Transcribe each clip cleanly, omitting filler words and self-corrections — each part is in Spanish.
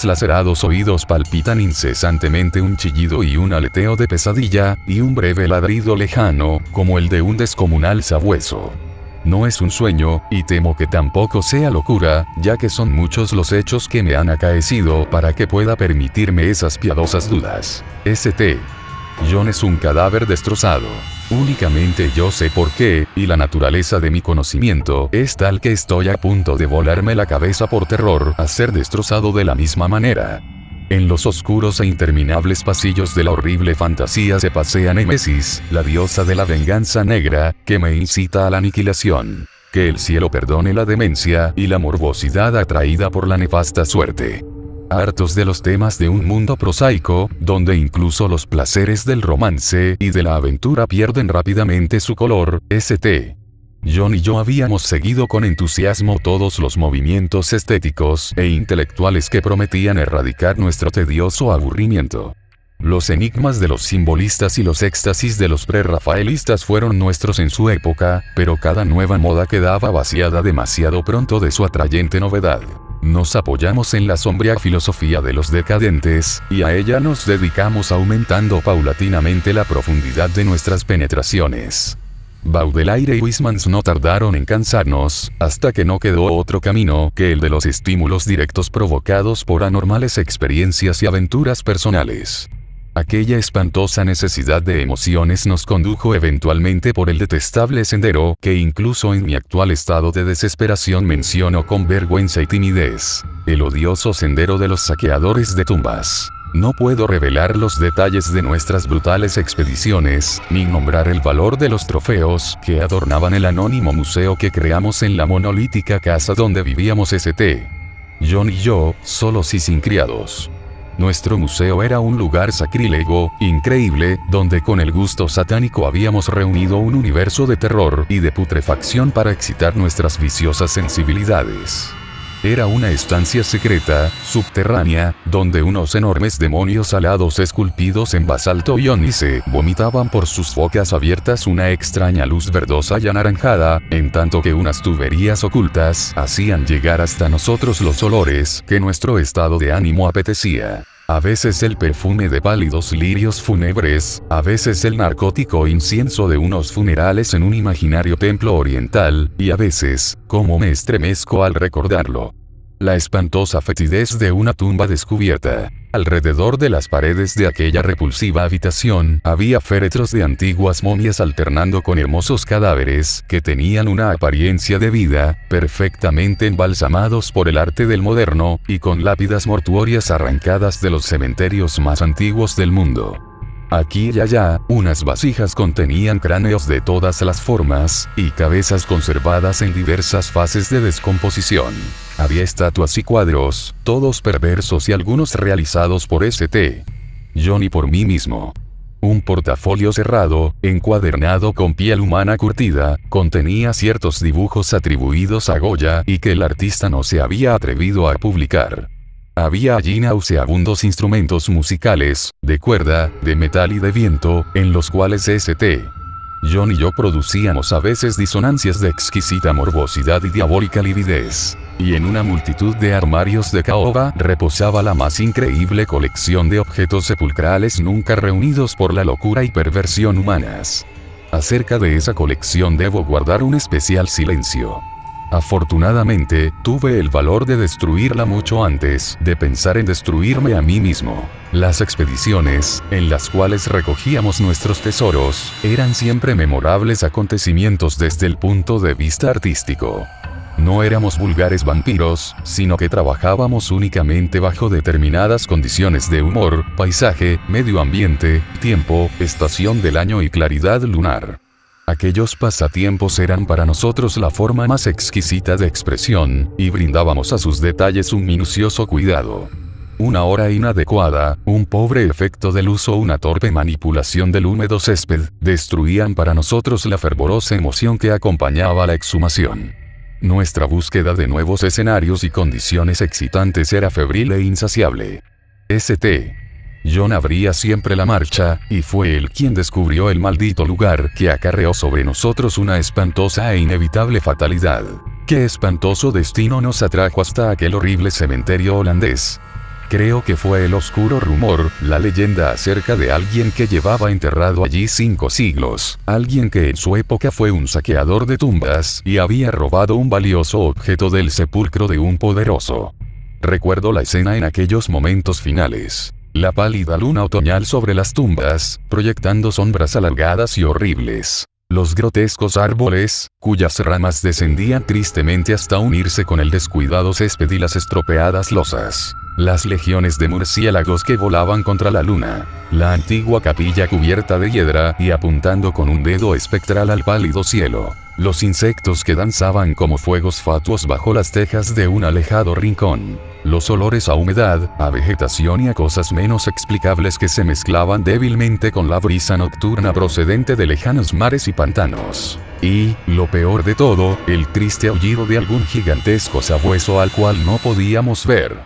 lacerados oídos palpitan incesantemente un chillido y un aleteo de pesadilla, y un breve ladrido lejano, como el de un descomunal sabueso. No es un sueño, y temo que tampoco sea locura, ya que son muchos los hechos que me han acaecido para que pueda permitirme esas piadosas dudas. St. John es un cadáver destrozado. Únicamente yo sé por qué, y la naturaleza de mi conocimiento es tal que estoy a punto de volarme la cabeza por terror a ser destrozado de la misma manera. En los oscuros e interminables pasillos de la horrible fantasía se pasea Némesis, la diosa de la venganza negra, que me incita a la aniquilación. Que el cielo perdone la demencia y la morbosidad atraída por la nefasta suerte. Hartos de los temas de un mundo prosaico, donde incluso los placeres del romance y de la aventura pierden rápidamente su color, St. John y yo habíamos seguido con entusiasmo todos los movimientos estéticos e intelectuales que prometían erradicar nuestro tedioso aburrimiento. Los enigmas de los simbolistas y los éxtasis de los prerrafaelistas fueron nuestros en su época, pero cada nueva moda quedaba vaciada demasiado pronto de su atrayente novedad. Nos apoyamos en la sombría filosofía de los decadentes, y a ella nos dedicamos aumentando paulatinamente la profundidad de nuestras penetraciones. Baudelaire y Huysmans no tardaron en cansarnos, hasta que no quedó otro camino que el de los estímulos directos provocados por anormales experiencias y aventuras personales. Aquella espantosa necesidad de emociones nos condujo eventualmente por el detestable sendero que incluso en mi actual estado de desesperación menciono con vergüenza y timidez: el odioso sendero de los saqueadores de tumbas. No puedo revelar los detalles de nuestras brutales expediciones, ni nombrar el valor de los trofeos que adornaban el anónimo museo que creamos en la monolítica casa donde vivíamos St. John y yo, solos y sin criados. Nuestro museo era un lugar sacrílego, increíble, donde con el gusto satánico habíamos reunido un universo de terror y de putrefacción para excitar nuestras viciosas sensibilidades. Era una estancia secreta, subterránea, donde unos enormes demonios alados esculpidos en basalto y ónice vomitaban por sus bocas abiertas una extraña luz verdosa y anaranjada, en tanto que unas tuberías ocultas hacían llegar hasta nosotros los olores que nuestro estado de ánimo apetecía. A veces el perfume de pálidos lirios fúnebres, a veces el narcótico incienso de unos funerales en un imaginario templo oriental, y a veces, como me estremezco al recordarlo, la espantosa fetidez de una tumba descubierta. Alrededor de las paredes de aquella repulsiva habitación había féretros de antiguas momias alternando con hermosos cadáveres que tenían una apariencia de vida, perfectamente embalsamados por el arte del moderno, y con lápidas mortuorias arrancadas de los cementerios más antiguos del mundo. Aquí y allá, unas vasijas contenían cráneos de todas las formas, y cabezas conservadas en diversas fases de descomposición. Había estatuas y cuadros, todos perversos y algunos realizados por St. John y por mí mismo. Un portafolio cerrado, encuadernado con piel humana curtida, contenía ciertos dibujos atribuidos a Goya y que el artista no se había atrevido a publicar. Había allí nauseabundos instrumentos musicales, de cuerda, de metal y de viento, en los cuales St. John y yo producíamos a veces disonancias de exquisita morbosidad y diabólica lividez. Y en una multitud de armarios de caoba reposaba la más increíble colección de objetos sepulcrales nunca reunidos por la locura y perversión humanas. Acerca de esa colección debo guardar un especial silencio. Afortunadamente, tuve el valor de destruirla mucho antes de pensar en destruirme a mí mismo. Las expediciones, en las cuales recogíamos nuestros tesoros, eran siempre memorables acontecimientos desde el punto de vista artístico. No éramos vulgares vampiros, sino que trabajábamos únicamente bajo determinadas condiciones de humor, paisaje, medio ambiente, tiempo, estación del año y claridad lunar. Aquellos pasatiempos eran para nosotros la forma más exquisita de expresión, y brindábamos a sus detalles un minucioso cuidado. Una hora inadecuada, un pobre efecto de luz o una torpe manipulación del húmedo césped, destruían para nosotros la fervorosa emoción que acompañaba la exhumación. Nuestra búsqueda de nuevos escenarios y condiciones excitantes era febril e insaciable. St. John abría siempre la marcha, y fue él quien descubrió el maldito lugar que acarreó sobre nosotros una espantosa e inevitable fatalidad. ¡Qué espantoso destino nos atrajo hasta aquel horrible cementerio holandés! Creo que fue el oscuro rumor, la leyenda acerca de alguien que llevaba enterrado allí 5 siglos, alguien que en su época fue un saqueador de tumbas y había robado un valioso objeto del sepulcro de un poderoso. Recuerdo la escena en aquellos momentos finales. La pálida luna otoñal sobre las tumbas, proyectando sombras alargadas y horribles. Los grotescos árboles, cuyas ramas descendían tristemente hasta unirse con el descuidado césped y las estropeadas losas. Las legiones de murciélagos que volaban contra la luna. La antigua capilla cubierta de hiedra y apuntando con un dedo espectral al pálido cielo. Los insectos que danzaban como fuegos fatuos bajo las tejas de un alejado rincón. Los olores a humedad, a vegetación y a cosas menos explicables que se mezclaban débilmente con la brisa nocturna procedente de lejanos mares y pantanos. Y, lo peor de todo, el triste aullido de algún gigantesco sabueso al cual no podíamos ver.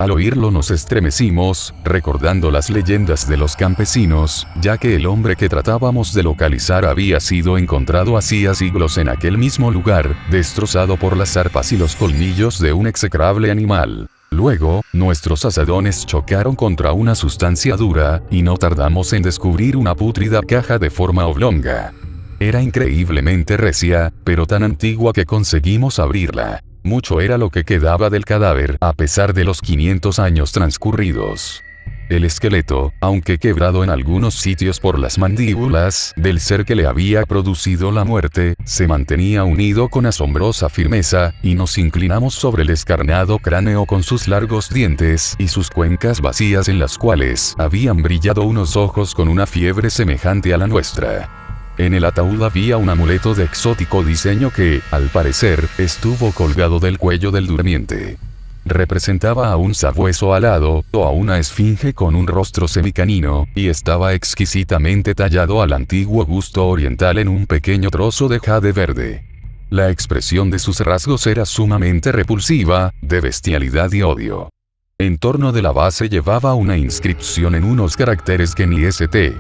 Al oírlo nos estremecimos, recordando las leyendas de los campesinos, ya que el hombre que tratábamos de localizar había sido encontrado hacía siglos en aquel mismo lugar, destrozado por las zarpas y los colmillos de un execrable animal. Luego, nuestros azadones chocaron contra una sustancia dura, y no tardamos en descubrir una pútrida caja de forma oblonga. Era increíblemente recia, pero tan antigua que conseguimos abrirla. Mucho era lo que quedaba del cadáver, a pesar de los 500 años transcurridos. El esqueleto, aunque quebrado en algunos sitios por las mandíbulas del ser que le había producido la muerte, se mantenía unido con asombrosa firmeza, y nos inclinamos sobre el descarnado cráneo con sus largos dientes y sus cuencas vacías en las cuales habían brillado unos ojos con una fiebre semejante a la nuestra. En el ataúd había un amuleto de exótico diseño que, al parecer, estuvo colgado del cuello del durmiente. Representaba a un sabueso alado, o a una esfinge con un rostro semicanino, y estaba exquisitamente tallado al antiguo gusto oriental en un pequeño trozo de jade verde. La expresión de sus rasgos era sumamente repulsiva, de bestialidad y odio. En torno de la base llevaba una inscripción en unos caracteres que ni St.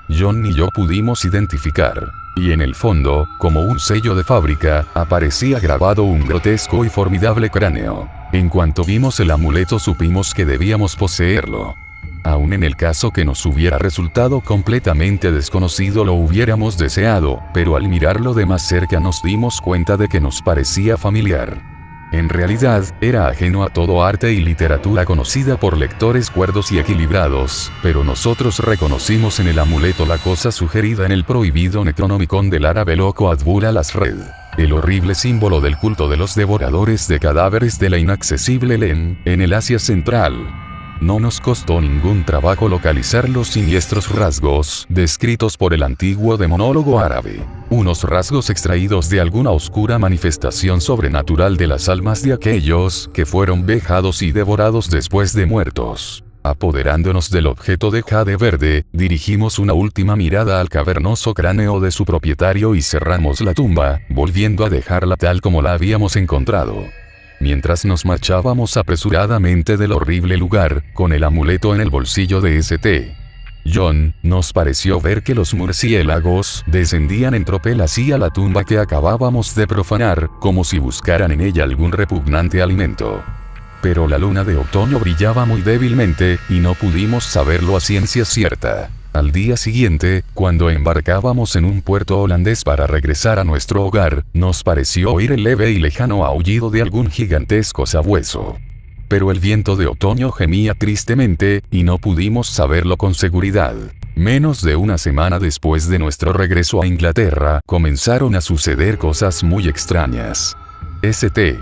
John ni yo pudimos identificar. Y en el fondo, como un sello de fábrica, aparecía grabado un grotesco y formidable cráneo. En cuanto vimos el amuleto supimos que debíamos poseerlo. Aun en el caso que nos hubiera resultado completamente desconocido lo hubiéramos deseado, pero al mirarlo de más cerca nos dimos cuenta de que nos parecía familiar. En realidad, era ajeno a todo arte y literatura conocida por lectores cuerdos y equilibrados, pero nosotros reconocimos en el amuleto la cosa sugerida en el prohibido Necronomicon del árabe loco Adbul al-Asred, el horrible símbolo del culto de los devoradores de cadáveres de la inaccesible Len, en el Asia Central. No nos costó ningún trabajo localizar los siniestros rasgos, descritos por el antiguo demonólogo árabe. Unos rasgos extraídos de alguna oscura manifestación sobrenatural de las almas de aquellos que fueron vejados y devorados después de muertos. Apoderándonos del objeto de jade verde, dirigimos una última mirada al cavernoso cráneo de su propietario y cerramos la tumba, volviendo a dejarla tal como la habíamos encontrado. Mientras nos marchábamos apresuradamente del horrible lugar, con el amuleto en el bolsillo de St. John, nos pareció ver que los murciélagos descendían en tropel hacia la tumba que acabábamos de profanar, como si buscaran en ella algún repugnante alimento. Pero la luna de otoño brillaba muy débilmente, y no pudimos saberlo a ciencia cierta. Al día siguiente, cuando embarcábamos en un puerto holandés para regresar a nuestro hogar, nos pareció oír el leve y lejano aullido de algún gigantesco sabueso. Pero el viento de otoño gemía tristemente, y no pudimos saberlo con seguridad. Menos de una semana después de nuestro regreso a Inglaterra, comenzaron a suceder cosas muy extrañas. St.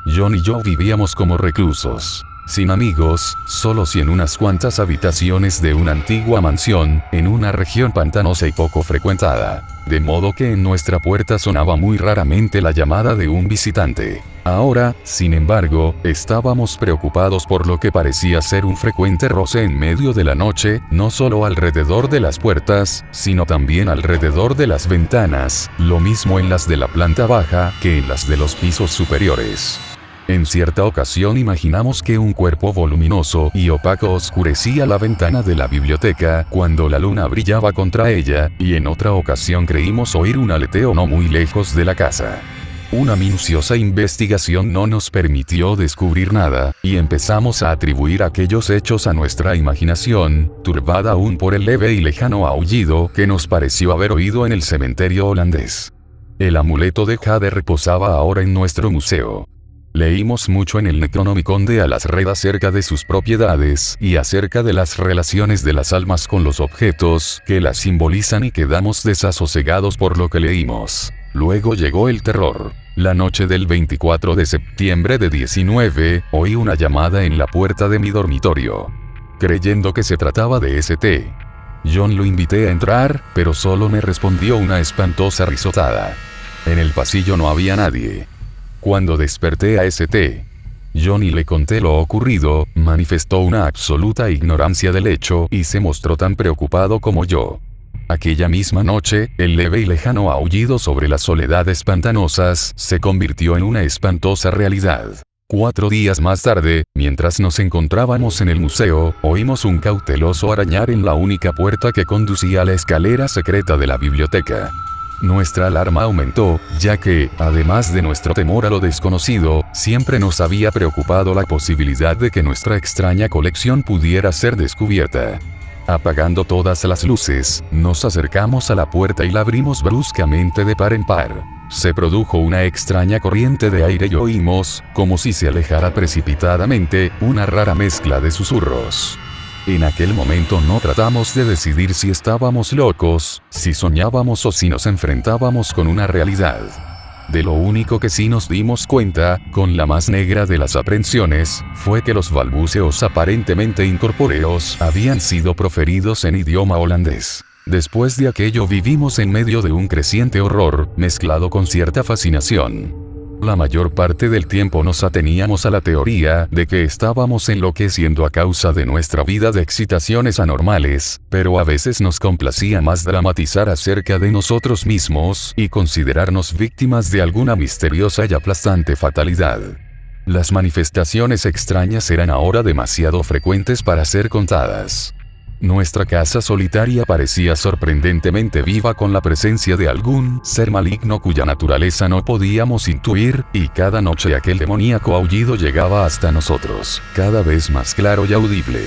John y yo vivíamos como reclusos. Sin amigos, solos y en unas cuantas habitaciones de una antigua mansión, en una región pantanosa y poco frecuentada. De modo que en nuestra puerta sonaba muy raramente la llamada de un visitante. Ahora, sin embargo, estábamos preocupados por lo que parecía ser un frecuente roce en medio de la noche, no solo alrededor de las puertas, sino también alrededor de las ventanas, lo mismo en las de la planta baja que en las de los pisos superiores. En cierta ocasión imaginamos que un cuerpo voluminoso y opaco oscurecía la ventana de la biblioteca cuando la luna brillaba contra ella, y en otra ocasión creímos oír un aleteo no muy lejos de la casa. Una minuciosa investigación no nos permitió descubrir nada, y empezamos a atribuir aquellos hechos a nuestra imaginación, turbada aún por el leve y lejano aullido que nos pareció haber oído en el cementerio holandés. El amuleto de Jade reposaba ahora en nuestro museo. Leímos mucho en el Necronomicon de Alasred acerca de sus propiedades y acerca de las relaciones de las almas con los objetos que las simbolizan y quedamos desasosegados por lo que leímos. Luego llegó el terror. La noche del 24 de septiembre de 19, oí una llamada en la puerta de mi dormitorio. Creyendo que se trataba de St. John lo invité a entrar, pero solo me respondió una espantosa risotada. En el pasillo no había nadie. Cuando desperté a St. John y le conté lo ocurrido, manifestó una absoluta ignorancia del hecho y se mostró tan preocupado como yo. Aquella misma noche, el leve y lejano aullido sobre las soledades pantanosas se convirtió en una espantosa realidad. 4 días más tarde, mientras nos encontrábamos en el museo, oímos un cauteloso arañar en la única puerta que conducía a la escalera secreta de la biblioteca. Nuestra alarma aumentó, ya que, además de nuestro temor a lo desconocido, siempre nos había preocupado la posibilidad de que nuestra extraña colección pudiera ser descubierta. Apagando todas las luces, nos acercamos a la puerta y la abrimos bruscamente de par en par. Se produjo una extraña corriente de aire y oímos, como si se alejara precipitadamente, una rara mezcla de susurros. En aquel momento no tratamos de decidir si estábamos locos, si soñábamos o si nos enfrentábamos con una realidad. De lo único que sí nos dimos cuenta, con la más negra de las aprensiones, fue que los balbuceos aparentemente incorpóreos habían sido proferidos en idioma holandés. Después de aquello vivimos en medio de un creciente horror, mezclado con cierta fascinación. La mayor parte del tiempo nos ateníamos a la teoría de que estábamos enloqueciendo a causa de nuestra vida de excitaciones anormales, pero a veces nos complacía más dramatizar acerca de nosotros mismos y considerarnos víctimas de alguna misteriosa y aplastante fatalidad. Las manifestaciones extrañas eran ahora demasiado frecuentes para ser contadas. Nuestra casa solitaria parecía sorprendentemente viva con la presencia de algún ser maligno cuya naturaleza no podíamos intuir, y cada noche aquel demoníaco aullido llegaba hasta nosotros, cada vez más claro y audible.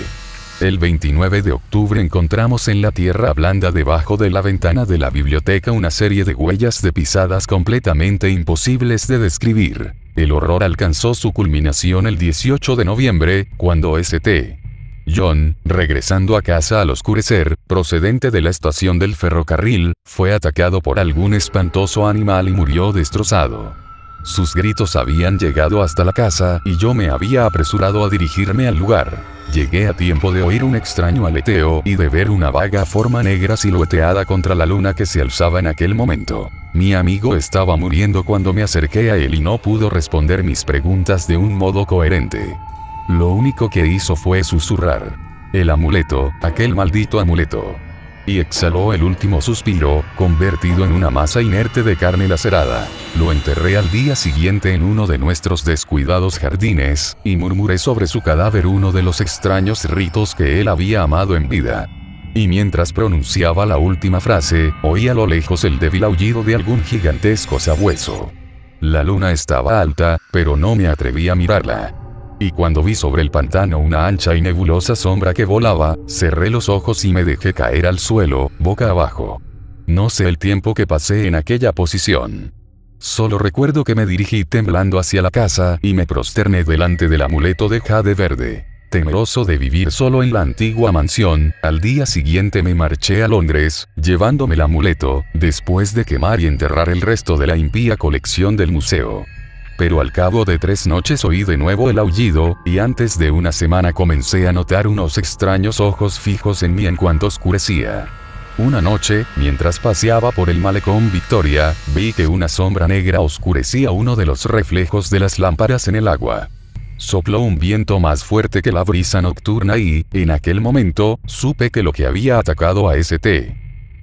El 29 de octubre encontramos en la tierra blanda debajo de la ventana de la biblioteca una serie de huellas de pisadas completamente imposibles de describir. El horror alcanzó su culminación el 18 de noviembre, cuando St. John, regresando a casa al oscurecer, procedente de la estación del ferrocarril, fue atacado por algún espantoso animal y murió destrozado. Sus gritos habían llegado hasta la casa y yo me había apresurado a dirigirme al lugar. Llegué a tiempo de oír un extraño aleteo y de ver una vaga forma negra silueteada contra la luna que se alzaba en aquel momento. Mi amigo estaba muriendo cuando me acerqué a él y no pudo responder mis preguntas de un modo coherente. Lo único que hizo fue susurrar: "El amuleto, aquel maldito amuleto". Y exhaló el último suspiro, convertido en una masa inerte de carne lacerada. Lo enterré al día siguiente en uno de nuestros descuidados jardines, y murmuré sobre su cadáver uno de los extraños ritos que él había amado en vida. Y mientras pronunciaba la última frase, oí a lo lejos el débil aullido de algún gigantesco sabueso. La luna estaba alta, pero no me atreví a mirarla. Y cuando vi sobre el pantano una ancha y nebulosa sombra que volaba, cerré los ojos y me dejé caer al suelo, boca abajo. No sé el tiempo que pasé en aquella posición. Solo recuerdo que me dirigí temblando hacia la casa y me prosterné delante del amuleto de jade verde. Temeroso de vivir solo en la antigua mansión, al día siguiente me marché a Londres, llevándome el amuleto, después de quemar y enterrar el resto de la impía colección del museo. Pero al cabo de 3 noches oí de nuevo el aullido, y antes de una semana comencé a notar unos extraños ojos fijos en mí en cuanto oscurecía. Una noche, mientras paseaba por el malecón Victoria, vi que una sombra negra oscurecía uno de los reflejos de las lámparas en el agua. Sopló un viento más fuerte que la brisa nocturna y, en aquel momento, supe que lo que había atacado a St.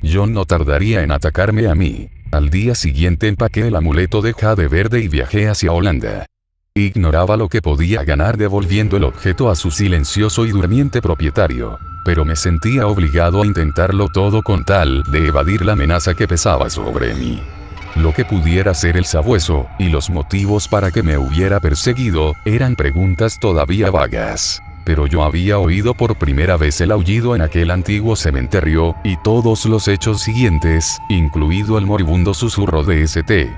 John no tardaría en atacarme a mí. Al día siguiente empaqué el amuleto de jade verde y viajé hacia Holanda. Ignoraba lo que podía ganar devolviendo el objeto a su silencioso y durmiente propietario, pero me sentía obligado a intentarlo todo con tal de evadir la amenaza que pesaba sobre mí. Lo que pudiera ser el sabueso, y los motivos para que me hubiera perseguido, eran preguntas todavía vagas. Pero yo había oído por primera vez el aullido en aquel antiguo cementerio, y todos los hechos siguientes, incluido el moribundo susurro de St.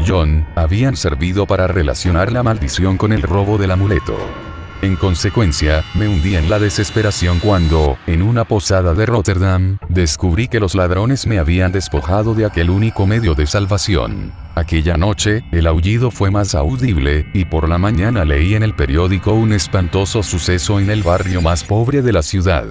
John, habían servido para relacionar la maldición con el robo del amuleto. En consecuencia, me hundí en la desesperación cuando, en una posada de Rotterdam, descubrí que los ladrones me habían despojado de aquel único medio de salvación. Aquella noche, el aullido fue más audible, y por la mañana leí en el periódico un espantoso suceso en el barrio más pobre de la ciudad.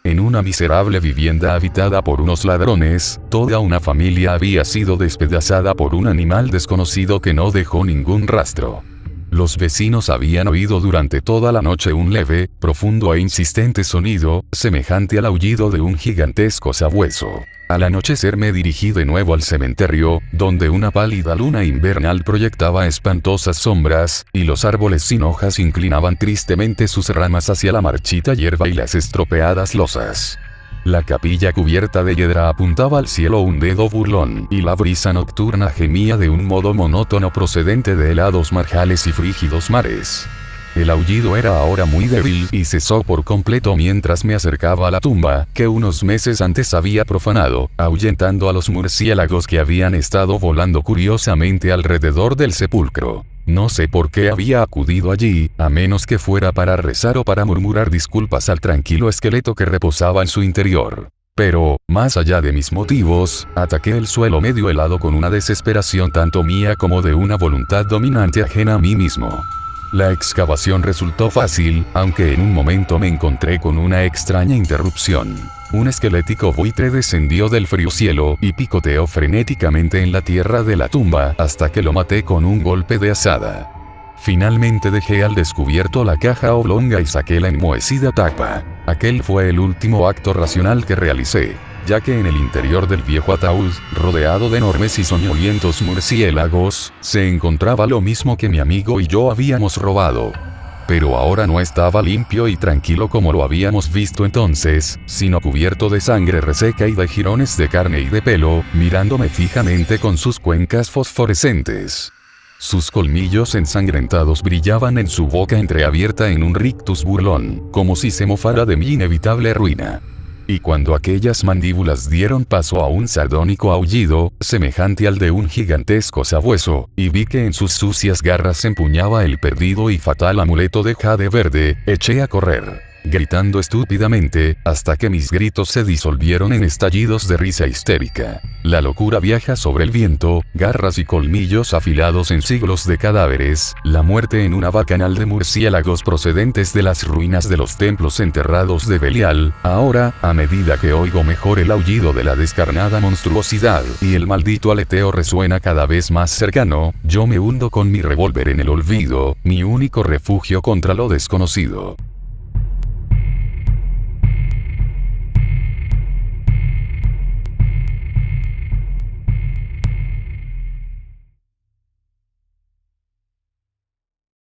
En una miserable vivienda habitada por unos ladrones, toda una familia había sido despedazada por un animal desconocido que no dejó ningún rastro. Los vecinos habían oído durante toda la noche un leve, profundo e insistente sonido, semejante al aullido de un gigantesco sabueso. Al anochecer me dirigí de nuevo al cementerio, donde una pálida luna invernal proyectaba espantosas sombras, y los árboles sin hojas inclinaban tristemente sus ramas hacia la marchita hierba y las estropeadas losas. La capilla cubierta de hiedra apuntaba al cielo un dedo burlón, y la brisa nocturna gemía de un modo monótono procedente de helados marjales y frígidos mares. El aullido era ahora muy débil y cesó por completo mientras me acercaba a la tumba, que unos meses antes había profanado, ahuyentando a los murciélagos que habían estado volando curiosamente alrededor del sepulcro. No sé por qué había acudido allí, a menos que fuera para rezar o para murmurar disculpas al tranquilo esqueleto que reposaba en su interior. Pero, más allá de mis motivos, ataqué el suelo medio helado con una desesperación tanto mía como de una voluntad dominante ajena a mí mismo. La excavación resultó fácil, aunque en un momento me encontré con una extraña interrupción. Un esquelético buitre descendió del frío cielo y picoteó frenéticamente en la tierra de la tumba hasta que lo maté con un golpe de azada. Finalmente dejé al descubierto la caja oblonga y saqué la enmohecida tapa. Aquel fue el último acto racional que realicé, ya que en el interior del viejo ataúd, rodeado de enormes y soñolientos murciélagos, se encontraba lo mismo que mi amigo y yo habíamos robado. Pero ahora no estaba limpio y tranquilo como lo habíamos visto entonces, sino cubierto de sangre reseca y de jirones de carne y de pelo, mirándome fijamente con sus cuencas fosforescentes. Sus colmillos ensangrentados brillaban en su boca entreabierta en un rictus burlón, como si se mofara de mi inevitable ruina. Y cuando aquellas mandíbulas dieron paso a un sardónico aullido, semejante al de un gigantesco sabueso, y vi que en sus sucias garras empuñaba el perdido y fatal amuleto de jade verde, eché a correr, gritando estúpidamente, hasta que mis gritos se disolvieron en estallidos de risa histérica. La locura viaja sobre el viento, garras y colmillos afilados en siglos de cadáveres, la muerte en una bacanal de murciélagos procedentes de las ruinas de los templos enterrados de Belial. Ahora, a medida que oigo mejor el aullido de la descarnada monstruosidad, y el maldito aleteo resuena cada vez más cercano, yo me hundo con mi revólver en el olvido, mi único refugio contra lo desconocido.